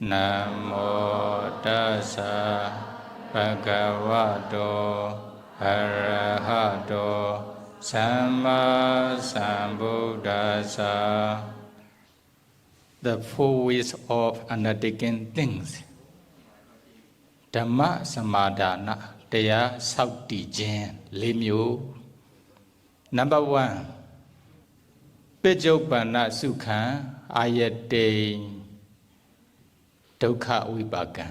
Namo tassa bhagavato arahato samma sambuddhassa. The 4 ways of undertaking things. Adhammasamādānaတရားဆောက်တည်ခြင်း 4 မျိုး Number 1. Pijjoppanna sukha ayate dukkha vipaka.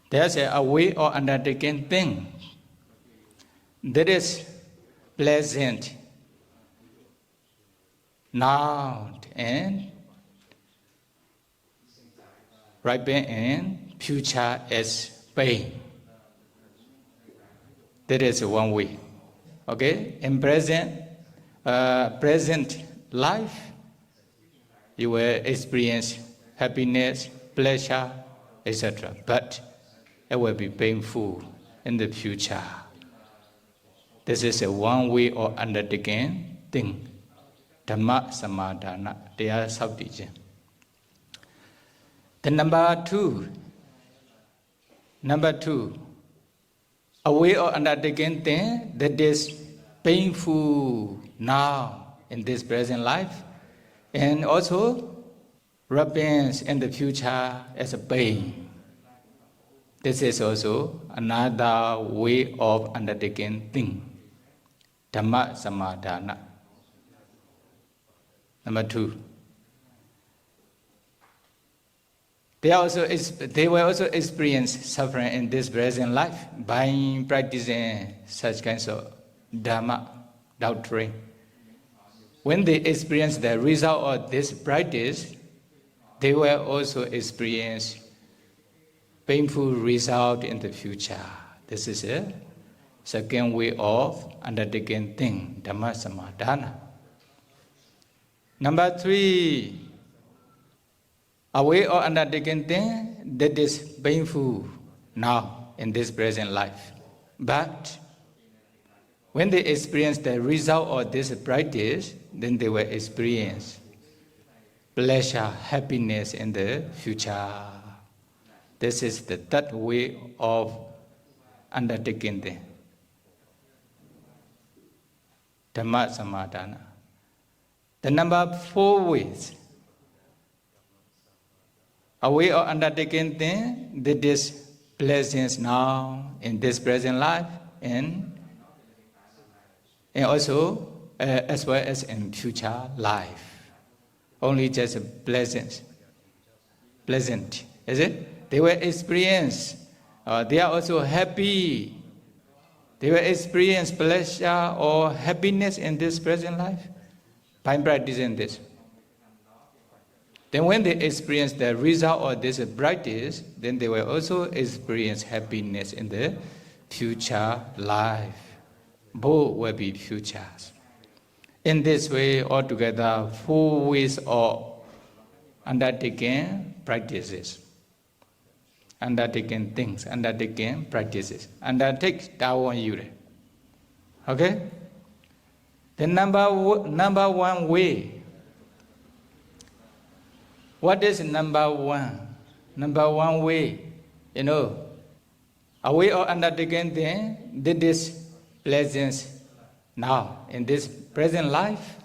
There's a way of undertaking thing that is pleasant now and ripen in future as pain. That is one way. Okay? In present life, you will experience happiness, pleasure, etc. But it will be painful in the future. This is a one way of undertaking thing. Adhammasamādānaတရားဆောက်တည်ခြင်း The number two, a way of undertaking thing that is painful now in this present life and also happens in the future as a pain. This is also another way of undertaking thing. Adhammasamādāna. Number 2. They will also experience suffering in this present life by practicing such kinds of dhamma, doctrine. When they experience the result of this practice, they will also experience painful result in the future. This is a second way of undertaking thing, adhammasamādāna. Number 3. A way of undertaking thing that is painful now in this present life. But when they experience the result of this practice, then they will experience pleasure, happiness in the future. This is the third way of undertaking thing. Adhammasamādāna. The number 4 ways. A way of undertaking thing that is pleasant now in this present life and also as well as in future life. Only just pleasant, is it? They will experience, they are also happy. They will experience pleasure or happiness in this present life by practicing this. Then when they experience the result of this practice, then they will also experience happiness in the future life. Both will be futures. In this way, altogether, 4 ways of undertaking practices. Undertaking things, undertaking practices. Undertake that one you. Okay? The number 1 way. What is number 1? Number 1 way, a way of undertaking thing that is pleasant now in this present life.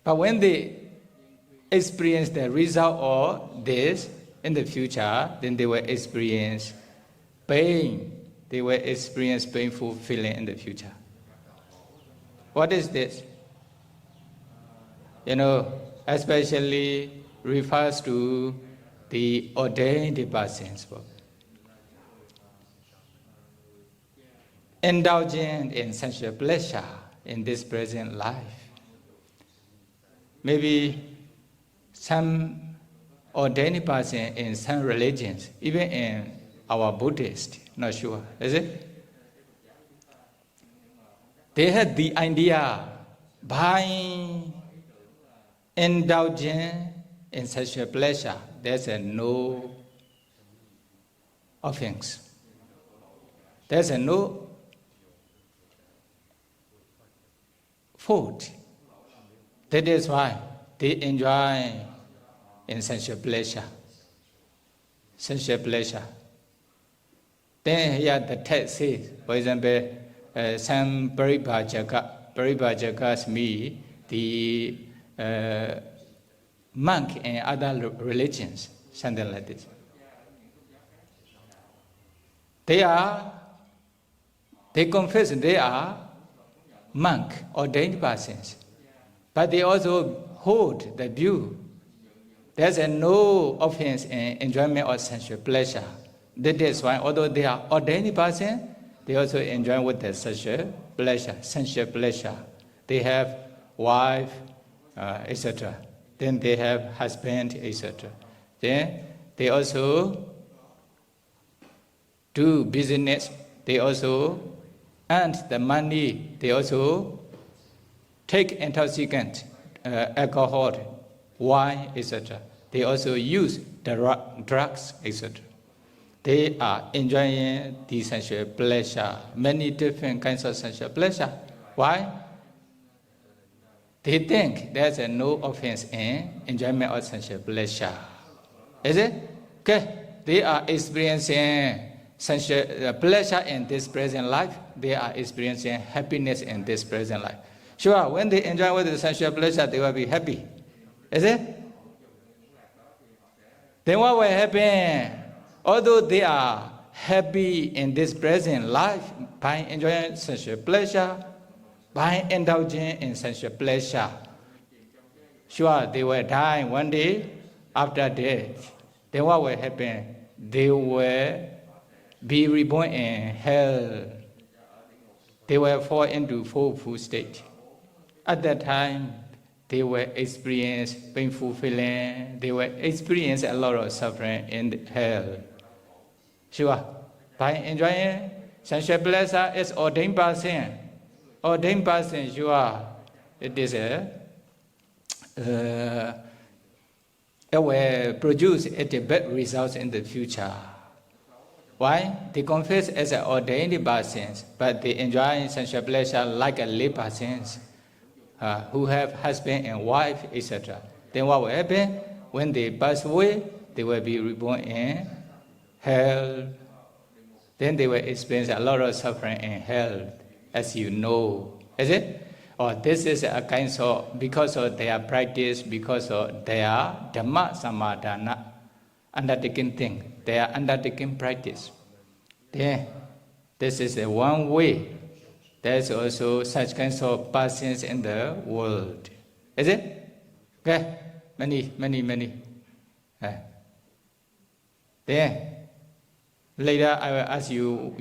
But when they experience the result of this in the future, then they will experience pain. They will experience painful feeling in the future. What is this? Especially refers to the ordained persons. Indulging in sensual pleasure in this present life. Maybe some ordained person in some religions, even in our Buddhist, not sure, is it? They had the idea by indulging in sexual pleasure, there's no offense. There's no fault. That is why they enjoy in sensual pleasure. sensual pleasure. Then here the text says, for example, some Paribhajakas mean the monk and other religions, something like this. They confess they are monk, ordained persons, but they also hold the view there's no offense in enjoyment of sensual pleasure. That is why, although they are ordained persons, they also enjoy with the sensual pleasure. They have wife, etc. Then they have husband, etc. Then they also do business. They also earn the money. They also take intoxicant, alcohol, wine, etc. They also use the drugs, etc. They are enjoying the sensual pleasure, many different kinds of sensual pleasure. Why? They think there's no offense in enjoyment of sensual pleasure. Is it? Okay. They are experiencing sensual pleasure in this present life. They are experiencing happiness in this present life. Sure, when they enjoy with the sensual pleasure, they will be happy. Is it? Then what will happen? Although they are happy in this present life by enjoying sensual pleasure, by indulging in sensual pleasure, sure, they will die one day after death. Then what will happen? They will be reborn in hell. They will fall into fourfold state. At that time, they will experience painful feeling. They will experience a lot of suffering in hell. Sure, by enjoying sensual pleasure is ordained person. Ordained person, sure, it is it will produce bad results in the future. Why? They confess as an ordained persons, but they enjoy sensual pleasure like a lay persons who have husband and wife, etc. Then what will happen? When they pass away, they will be reborn in hell. Then they will experience a lot of suffering in hell, as you know. Is it? Or this is a kind of, because of their practice, because of their adhammasamādāna, undertaking thing, their undertaking practice. Then this is the one way. There's also such kinds of persons in the world. Is it? Okay? Many. Then later I will ask you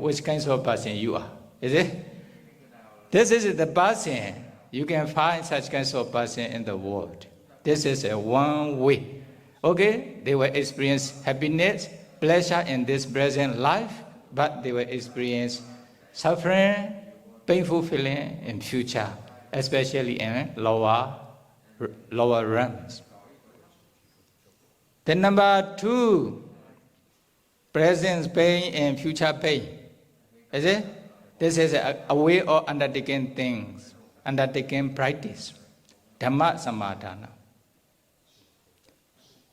which kinds of person you are. Is it? This is the person. You can find such kinds of person in the world. This is a one way. Okay? They will experience happiness, pleasure in this present life, but they will experience suffering, painful feeling in future, especially in lower realms. Then number 2, present pain and future pain. Is it? This is a way of undertaking things, undertaking practice. Adhammasamādāna.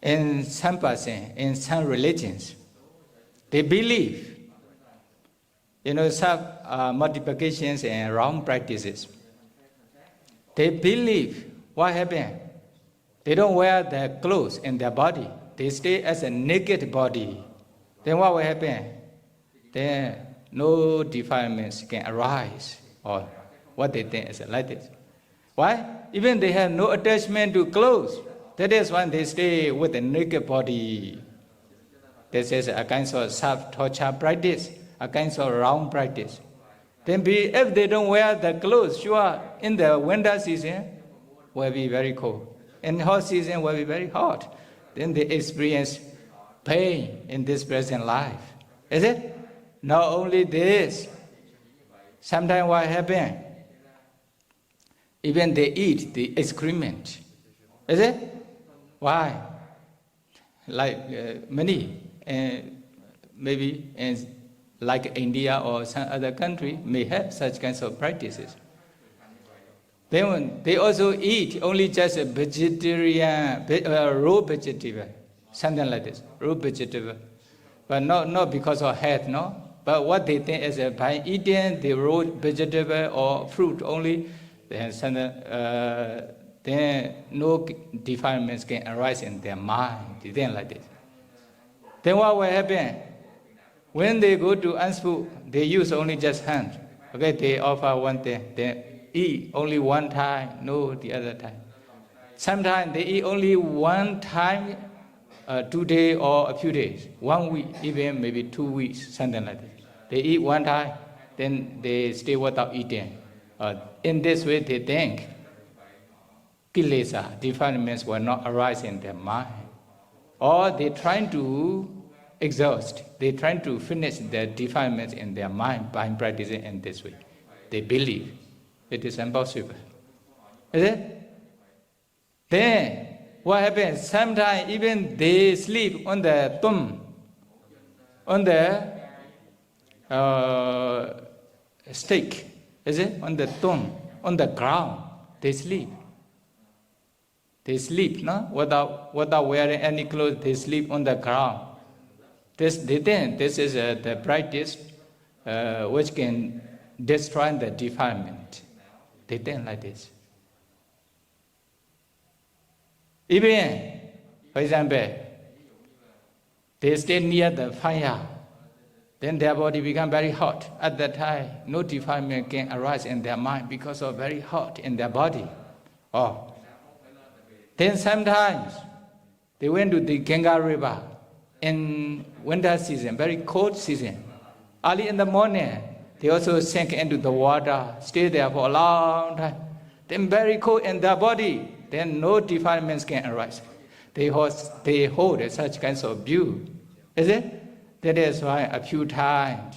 In some person, in some religions, they believe, some multiplications and wrong practices. They believe what happened? They don't wear the clothes in their body. They stay as a naked body. Then what will happen? Then no defilements can arise, or what they think is like this. Why? Even they have no attachment to clothes. That is why they stay with a naked body. This is a kind of self-torture practice, a kind of wrong practice. Then if they don't wear the clothes, sure, in the winter season will be very cold. In hot season will be very hot. Then they experience pain in this present life. Is it? Not only this, sometimes what happens? Even they eat the excrement. Is it? Why? Like many, maybe like India or some other country may have such kinds of practices. Then they also eat only just a vegetarian, raw vegetable. something like this, raw vegetable. But not because of health, no? But what they think is that by eating the raw vegetable or fruit only, then no defilements can arise in their mind. They think like this. Then what will happen? When they go to ask food, they use only just hand. Okay, they offer one thing, they eat only one time, no the other time. Sometimes they eat only one time, 2 days or a few days, 1 week, even maybe 2 weeks, something like that. They eat one time, then they stay without eating. In this way, they think kilesa, defilements, will not arise in their mind. Or they trying to exhaust, they trying to finish their defilements in their mind by practicing in this way. They believe it is impossible. Is it? Then what happens? Sometimes even they sleep on the tomb, on the stake, is it? On the tomb, on the ground, they sleep. They sleep, no? Without wearing any clothes, they sleep on the ground. They think this is the practice which can destroy the defilement. They think like this. Even, for example, they stay near the fire, then their body become very hot. At that time, no defilement can arise in their mind because of very hot in their body. Oh. Then sometimes they went to the Ganga River in winter season, very cold season. Early in the morning, they also sink into the water, stay there for a long time. Then very cold in their body, then no defilements can arise. They hold such kinds of view. Is it? That is why a few times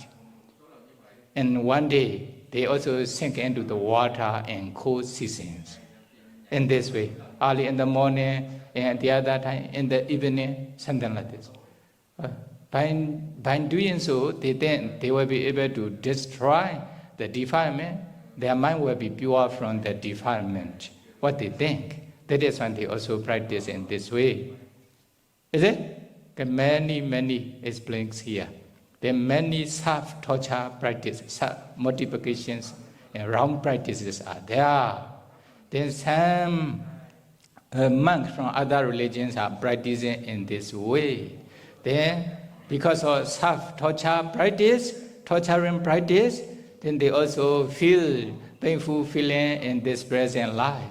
in one day, they also sink into the water in cold seasons. In this way, early in the morning and the other time in the evening, something like this. By doing so, they think they will be able to destroy the defilement. Their mind will be pure from the defilement. What they think. That is why they also practice in this way. Is it? Many explains here. There are many self-torture practices, self-multiplications, and wrong practices are there. Then some monks from other religions are practicing in this way. Then, because of self-torture practice, torturing practice, then they also feel painful feeling in this present life.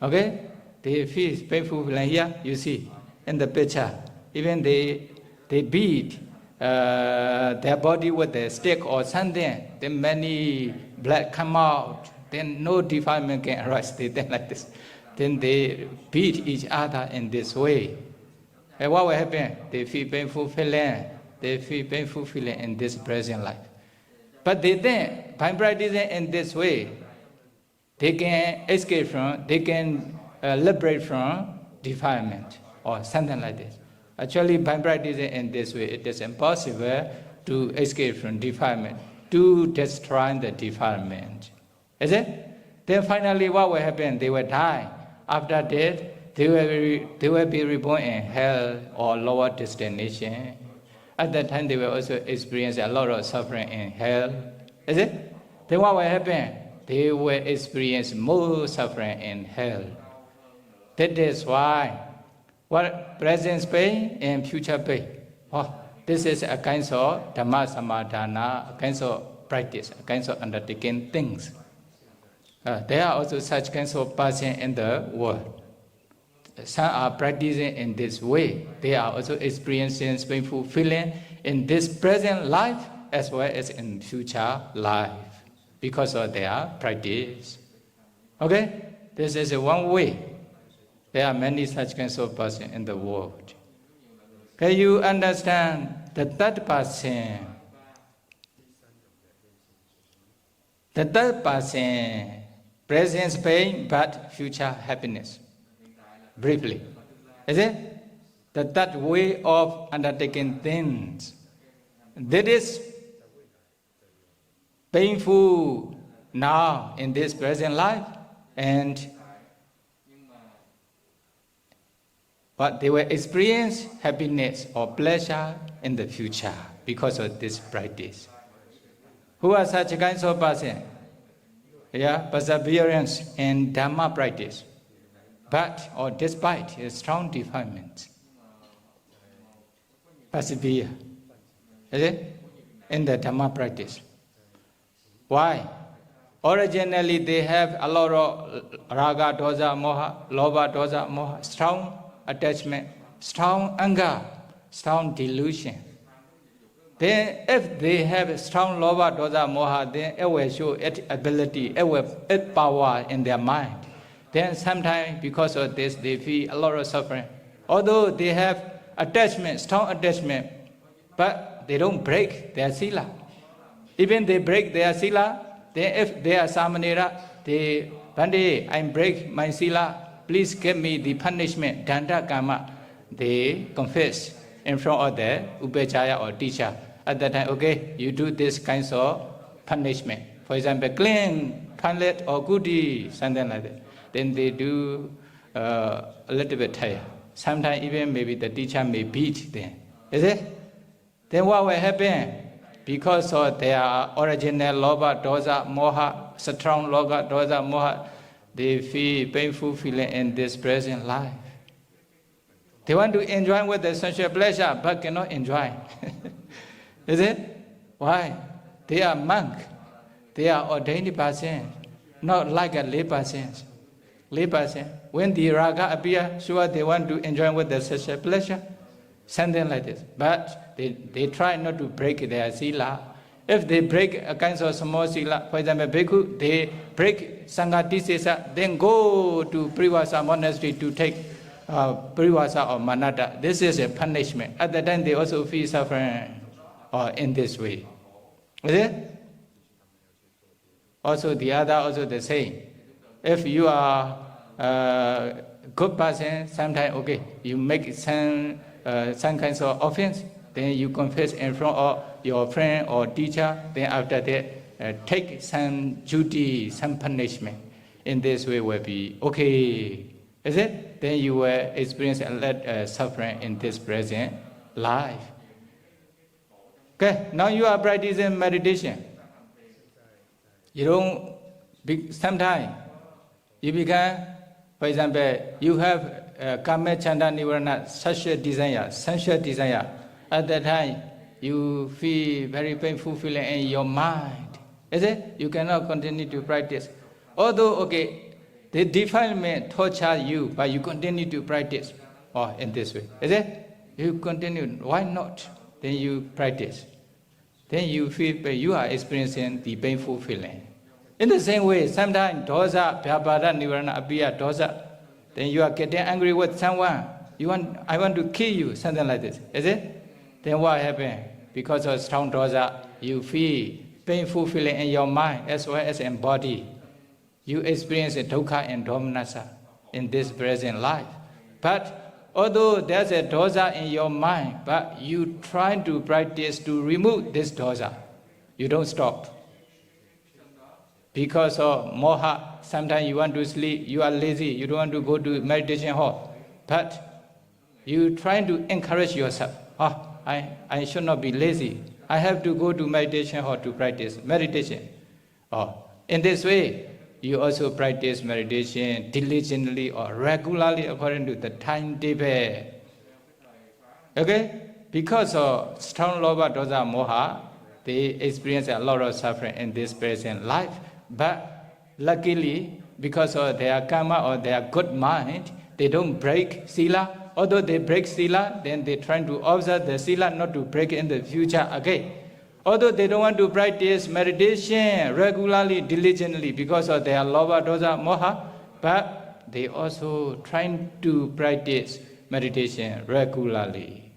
Okay? They feel painful feeling here, you see, in the picture. Even they beat their body with a stick or something, then many blood come out, then no defilement can arise. They think like this. Then they beat each other in this way. And what will happen? They feel painful feeling. They feel painful feeling in this present life. But they think, by practicing in this way, they can escape from, they can liberate from defilement or something like this. Actually, by practicing in this way, it is impossible to escape from defilement, to destroy the defilement. Is it? Then finally, what will happen? They will die. After death, they will be reborn in hell or lower destination. At that time, they will also experience a lot of suffering in hell. Is it? Then what will happen? They will experience more suffering in hell. That is why, what present pain and future pain. Oh, this is a kind of adhammasamādāna, a kind of practice, a kind of undertaking things. There are also such kinds of persons in the world. Some are practicing in this way. They are also experiencing painful feeling in this present life as well as in future life because of their practice. Okay? This is one way. There are many such kinds of persons in the world. Can you understand the third person? The third person, present pain but future happiness. Briefly. Is it? The third way of undertaking things. That is painful now in this present life and but they will experience happiness or pleasure in the future because of this practice. Who are such kinds of person? Yeah, perseverance in Dhamma practice, but or despite a strong defilement, persevere, is it? In the Dhamma practice. Why? Originally they have a lot of raga, dosa, moha, loba, dosa, moha, strong attachment, strong anger, strong delusion. Then if they have strong loba, dosa, moha, then it will show its ability, its power in their mind. Then sometimes because of this they feel a lot of suffering. Although they have attachment, strong attachment, but they don't break their sila. Even they break their sila, then if they are samanera, they, one day I break my sila, please give me the punishment, danda karma. They confess in front of the upachaya or teacher. At that time, okay, you do this kinds of punishment. For example, clean, panlet or goody, something like that. Then they do a little bit tired. Sometimes even maybe the teacher may beat them. Is it? Then what will happen? Because of their original loba, dosa, moha, strong loba, dosa, moha, they feel painful feeling in this present life. They want to enjoy with the sensual pleasure, but cannot enjoy. Is it? Why? They are monk. They are ordained person, not like a lay person. Lay person. When the raga appear, sure they want to enjoy with the sensual pleasure, something like this. But they try not to break their sila. If they break a kind of small sila, for example, bhikkhu, they break sangha tisesa, then go to Privasa monastery to take Privasa or Manata. This is a punishment. At the time, they also feel suffering in this way. Is it? Also, the other also the same. If you are a good person, sometimes, okay, you make some kinds of offense, then you confess in front of your friend or teacher, then after that, take some duty, some punishment. In this way will be okay. Is it? Then you will experience a lot suffering in this present life. Okay, now you are practicing meditation. You don't, sometimes you become, for example, you have kama chanda nivarana, sensual desire. At that time, you feel very painful feeling in your mind. Is it? You cannot continue to practice. Although, okay, the defilement torture you, but you continue to practice. In this way. Is it? You continue. Why not? Then you practice. Then you feel you are experiencing the painful feeling. In the same way, sometimes dosa, vyabhada, nivarana, abhiya, dosa. Then you are getting angry with someone. I want to kill you, something like this. Is it? Then what happens? Because of strong dosa, you feel painful feeling in your mind as well as in body. You experience a dukkha and domanassa in this present life. But although there's a dosa in your mind, but you try to practice to remove this dosa. You don't stop. Because of moha, sometimes you want to sleep, you are lazy, you don't want to go to meditation hall. But you try to encourage yourself. I should not be lazy. I have to go to meditation hall to practice meditation. In this way, you also practice meditation diligently or regularly according to the timetable. Okay? Because of strong loba, dosa, moha, they experience a lot of suffering in this present life. But luckily, because of their karma or their good mind, they don't break sila. Although they break sila, then they try to observe the sila not to break in the future again. Although they don't want to practice meditation regularly, diligently, because of their loba, dosa, moha, but they also try to practice meditation regularly.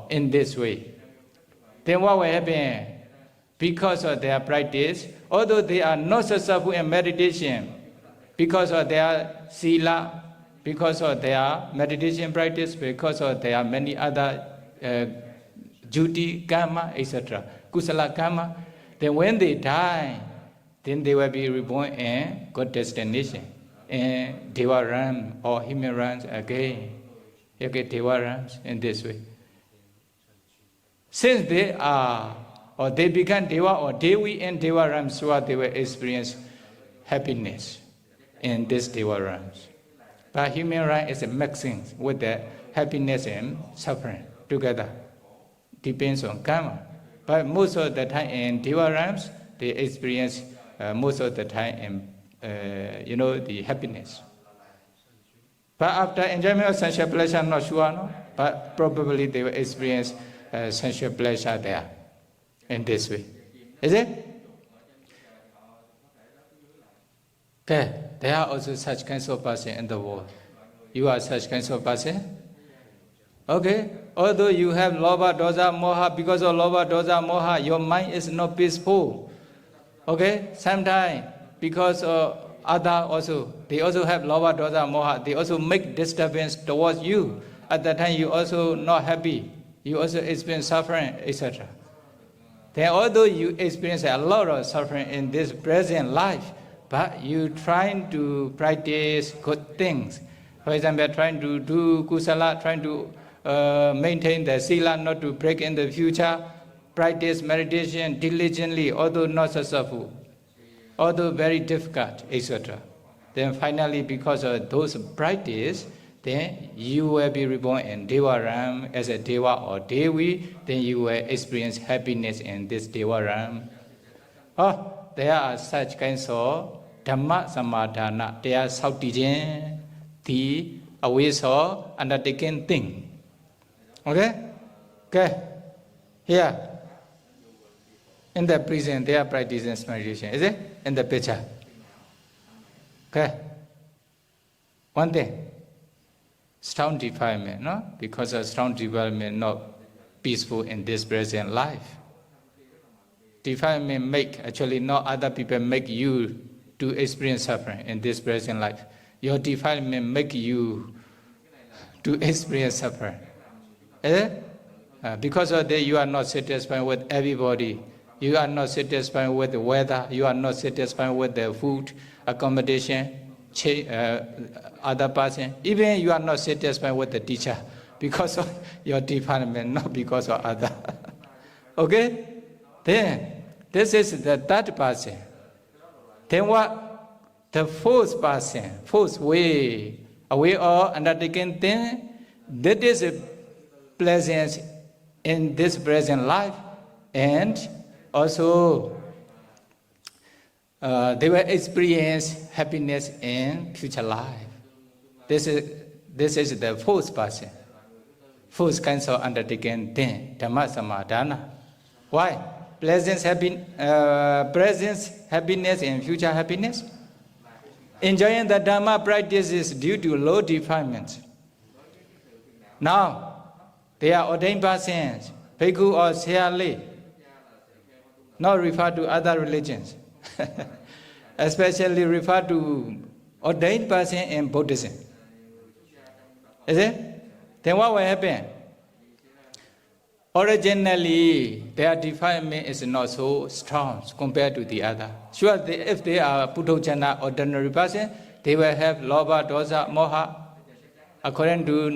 In this way. Then what will happen? Because of their practice, although they are not successful in meditation, because of their sila, because of their meditation practice, because of their many other duty, karma, etc., kusala karma, then when they die, then they will be reborn in good destination, in Deva realm or human realms again. yogic Deva realms in this way. Since they are, or they become Deva or Devi in Deva realms, so they will experience happiness in this Deva realms. But human right is a mixing with the happiness and suffering together. Depends on karma. But most of the time in Deva realms, they experience most of the time in, the happiness. But after enjoyment of sensual pleasure, I'm not sure, no? But probably they will experience sensual pleasure there in this way. Is it? Okay, there are also such kinds of person in the world. You are such kinds of person. Okay, although you have lobha, dosa, moha, because of lobha, dosa, moha, your mind is not peaceful. Okay, sometimes because of other also, they also have lobha, dosa, moha, they also make disturbance towards you. At that time you also not happy, you also experience suffering, etc. Then although you experience a lot of suffering in this present life, but you trying to practice good things. For example, trying to do kusala, trying to maintain the sila, not to break in the future, practice meditation diligently, although not successful, although very difficult, etc. Then finally, because of those practice, then you will be reborn in Deva Ram as a Deva or Devi, then you will experience happiness in this Deva Ram. Oh, there are such kinds of adhammasamādāna, they are Sautijin, the ways of undertaking thing. Okay? Okay. Here, in the prison, they are practicing meditation. Is it? In the picture. Okay. One thing, strong defilement, no? Because of strong defilement, not peaceful in this present life. Defilement make, actually not other people make you to experience suffering in this present life. Your defilement make you to experience suffering. Is it? Because of that, you are not satisfied with everybody. You are not satisfied with the weather. You are not satisfied with the food, accommodation, other person. Even you are not satisfied with the teacher because of your defilement, not because of other. Okay? Then, this is the third person. Then what? The fourth person, fourth way, a way of undertaking things, that is a pleasance in this present life, and also they will experience happiness in future life. This is the fourth person, fourth kinds of undertaking thing, adhammasamādāna. Why? Presence, happiness, and future happiness. Enjoying the Dhamma practice is due to low defilements. Now, they are ordained persons, bhikkhu or seyali, not refer to other religions, especially refer to ordained person in Buddhism. Is it? Then what will happen? Originally, their defilement is not so strong compared to the other. Sure, if they are Puthojana ordinary person, they will have lobha, dosa, moha, according to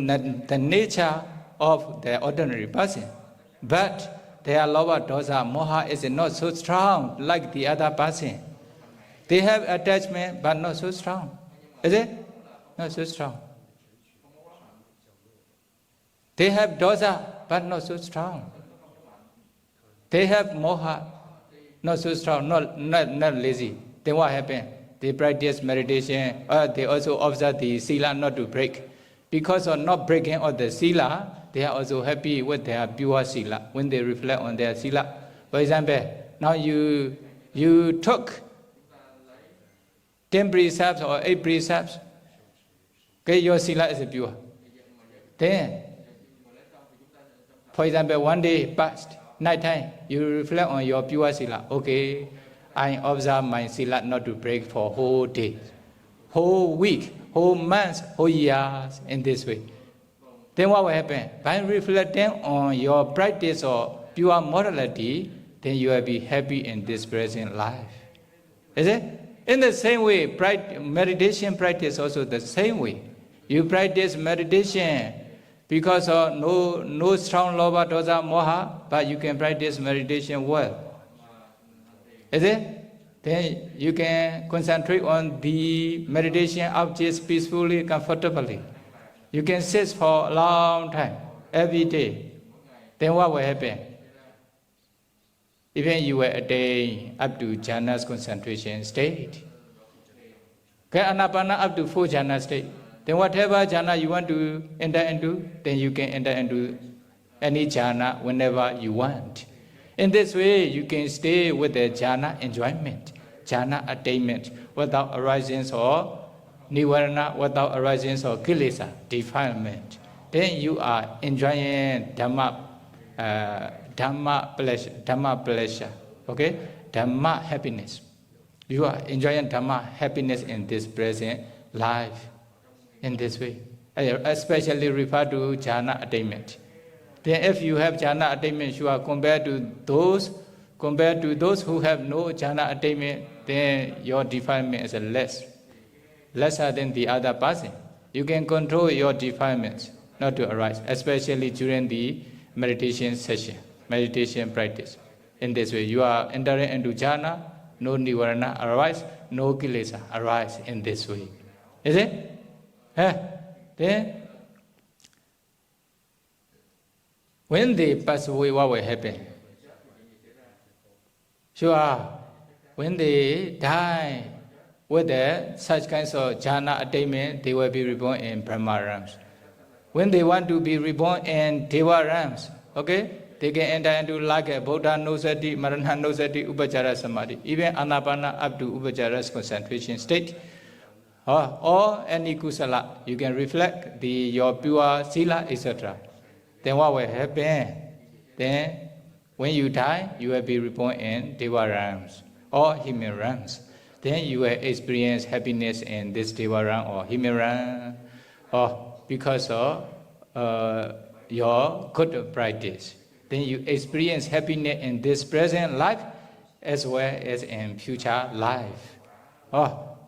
the nature of the ordinary person. But their lobha, dosa, moha is not so strong like the other person. They have attachment, but not so strong. Is it? Not so strong. They have dosa, but not so strong. They have moha, not so strong, not lazy. Then what happened? They practice meditation, they also observe the sila not to break. Because of not breaking of the sila, they are also happy with their pure sila when they reflect on their sila. For example, now you took 10 precepts or 8 precepts, okay, your sila is pure. Then, for example, one day past, night time, you reflect on your pure sila. Okay, I observe my sila not to break for whole day, whole week, whole months, whole years, in this way. Then what will happen? By reflecting on your practice of pure morality, then you will be happy in this present life. Is it? In the same way, meditation practice also the same way. You practice meditation because of no strong lobha, dosa, moha, but you can practice meditation well. Is it? Then you can concentrate on the meditation objects peacefully, comfortably. You can sit for a long time, every day. Then what will happen? Even you will attain up to jhana's concentration state. Okay, anapana up to 4 jhana state. Then whatever jhana you want to enter into, then you can enter into any jhana whenever you want. In this way, you can stay with the jhana enjoyment, jhana attainment, without arising or nivarana, without arising or kilesa, defilement. Then you are enjoying dhamma pleasure, okay? Dhamma happiness. You are enjoying dhamma happiness in this present life, in this way. Especially refer to jhana attainment. Then if you have jhana attainment, you are compared to those who have no jhana attainment, then your defilement is lesser than the other person. You can control your defilements not to arise, especially during the meditation session, meditation practice. In this way, you are entering into jhana, no nivarana arise, no kilesa arise in this way. Is it? Then, when they pass away, what will happen? Sure, when they die with such kinds of jhana attainment, they will be reborn in Brahma realms. When they want to be reborn in Deva realms, okay, they can enter into like a Buddha nosati, Marana nosati, Upachara Samadhi, even Anapana up to Upachara's concentration state, or any kusala, you can reflect your pure sila, etc. Then what will happen? Then, when you die, you will be reborn in Deva realms or human realms. Then you will experience happiness in this Deva realm or human realm, or because of your good practice. Then you experience happiness in this present life as well as in future life.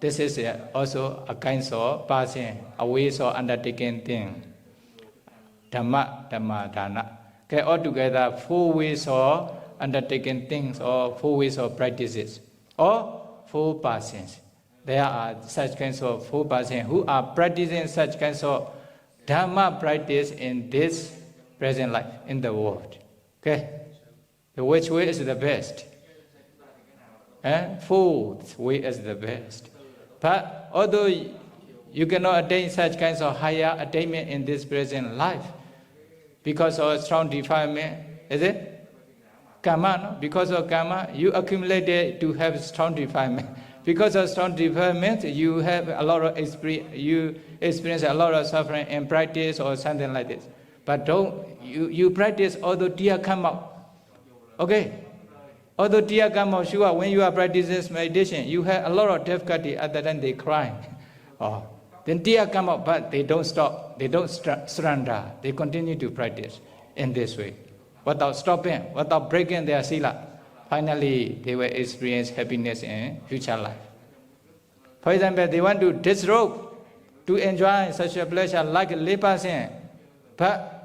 This is also a kind of person, a way of undertaking thing. Adhammasamādāna. Okay, altogether 4 ways of undertaking things or 4 ways of practices or 4 persons. There are such kinds of 4 persons who are practicing such kinds of Dhamma practice in this present life, in the world. Okay? So which way is the best? 4th way is the best. But although you cannot attain such kinds of higher attainment in this present life, because of strong defilement, is it? Karma, no? Because of karma, you accumulated to have strong defilement. Because of strong defilement, you have a lot of you experience a lot of suffering in practice or something like this. But you practice, although tears come out. Okay? Although tears come out, sure, when you are practicing meditation, you have a lot of difficulty. At the time they cry. Then tears come out, but they don't stop. They don't surrender. They continue to practice in this way, without stopping, without breaking their sila. Finally, they will experience happiness in future life. For example, they want to disrobe, to enjoy such a pleasure like a lay person, but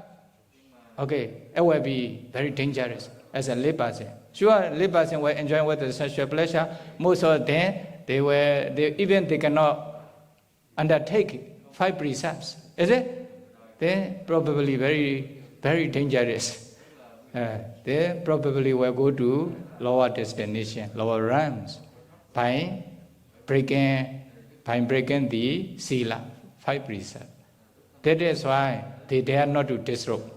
it will be very dangerous as a lay person. Sure, lay person will enjoy with such a pleasure. Most of them, they cannot undertake 5 precepts. Is it? Then probably very, very dangerous. They probably will go to lower destination, lower realms, by breaking the sila, 5 precepts. That is why they dare not to disrobe.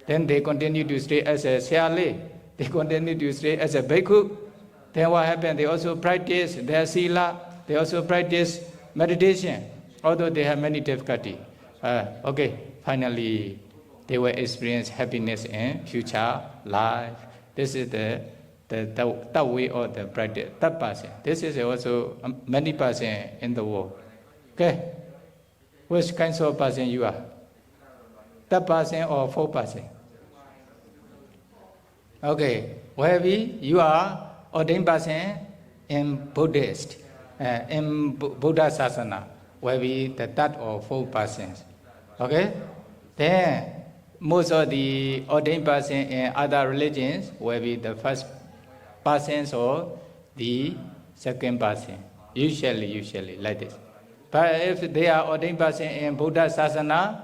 Then they continue to stay as a siale, they continue to stay as a bhikkhu. Then what happened? They also practice their sila, they also practice meditation, although they have many difficulties. Finally, they will experience happiness in future life. This is the way of the practice. That person. This is also many persons in the world. Okay? Which kinds of person you are? That person or 4 person? Okay. Wherever you are ordained person in Buddhist, in Buddha Sasana, wherever the 3rd or 4 persons. Okay? Then most of the ordained person in other religions will be the first person or the second person. Usually like this. But if they are ordained person in Buddha Sasana,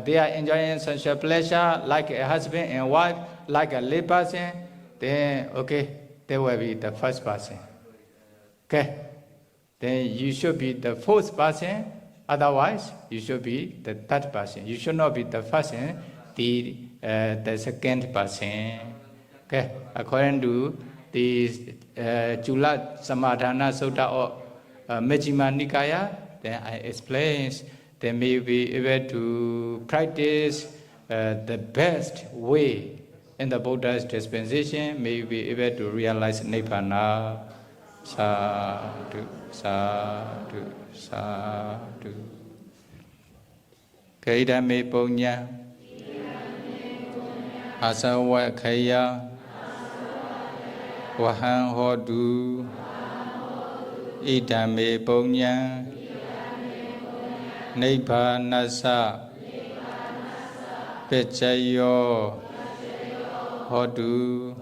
they are enjoying sensual pleasure like a husband and wife, like a lay person, then okay, they will be the first person. Okay? Then you should be the fourth person, otherwise you should be the third person. You should not be the first, the second person. Okay? According to the adhammasamādānaSutta or Maymyo Nikaya, then I explain, they may be able to practice the best way in the Buddha's dispensation, may be able to realize Nibbana. Sadhu, sadhu, sadhu. Kaidame punya, asawa kaya, wahan hodu, idame punya, nibbanasa, pecayo, hodu,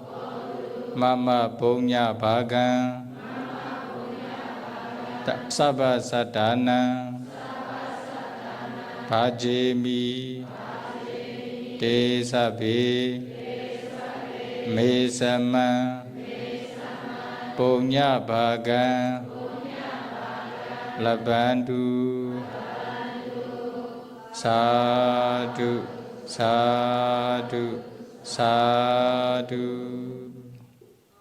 mama punya bagan. Sabba sadhana bhajemi te sabbe me sama punya bhagan labantu sadhu sadhu sadhu.